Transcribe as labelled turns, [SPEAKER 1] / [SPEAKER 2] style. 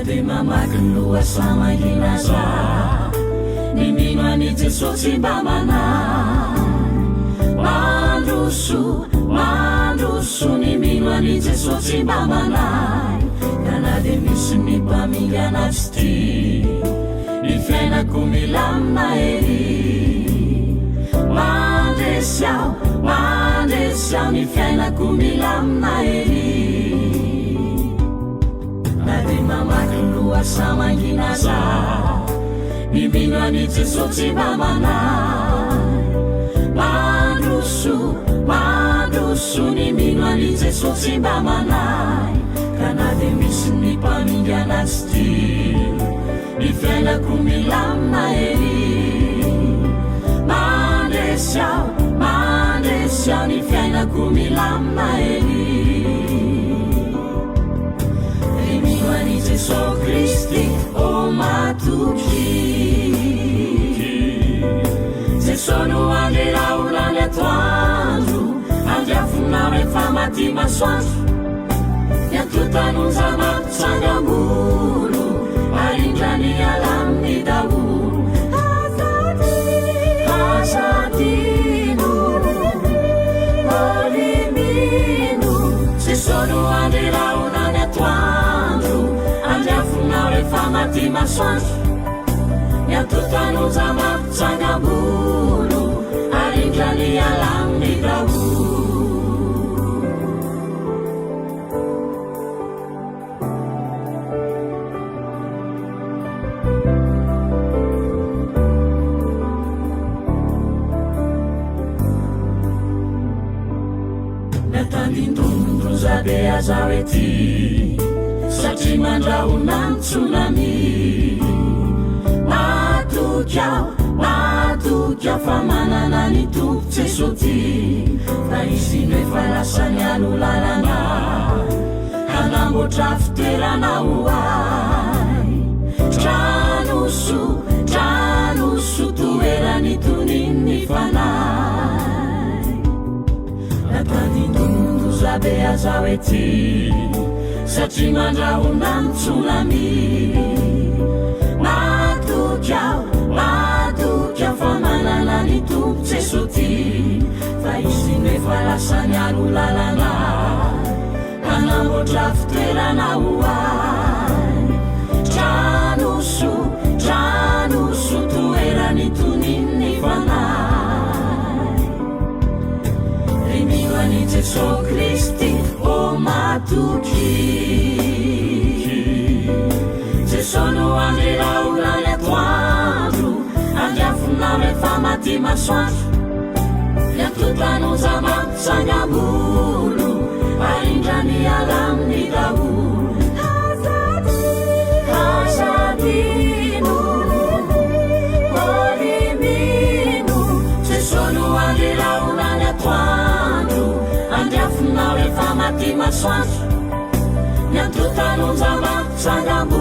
[SPEAKER 1] de mamaky ny loasa mahinaza ny mino any Jesosy mba manay mandroso ny mino any Jesosy mba manay kana de misy mipamily anazy ty ny fiainako milamina ery mandresiao ny fiainako milamina ery na de mamaky ny loasa mahinaza ny mino any Jesosy mba manay mandroso ny mino any Jesosy mba manay kana de misy mipamily anazy ty ny fiainako milamina ery mandresiao ny fiainako milamina ery ny mino any Jesosy Kristy o matoky Jesono andrelaolany atoandro andrafonao rehefa maty masoandro niantotanonja mampitsangambolo arindrany alaminy daolo azadino olimino Jesono andrelaolany atoandro andrafonao rehefa maty masoandro niantotanonja mampitsangambolo arindrany alaminy daolo natandindondrozabe azaho ety satria mandrahona ny tsunami matokyao fa manana ny tompo Jesosy fa izy nefa lasany alolalana hanamboatra fitoerana hoay tranoso toerany tonin'ny fanay natandindondrozabe azaho ety satria mandrahona ny tsunami matokyao fa manana ny tompo Jesosy fa izy nefa lasany alolalana hanamboatra fitoerana hoay tranoso toerany tonin'ny fanay ry mino any Jesosy Kristy o matoky Jesono andrelaolany atoandro andrafonao rehefa maty masoandro niantotanonja mampitsangambolo arindrany alaminy daolo azadino olimino Jesono andrelaolany atoandro andrafonao rehefa maty masoandro niantotanonja mampitsangambolo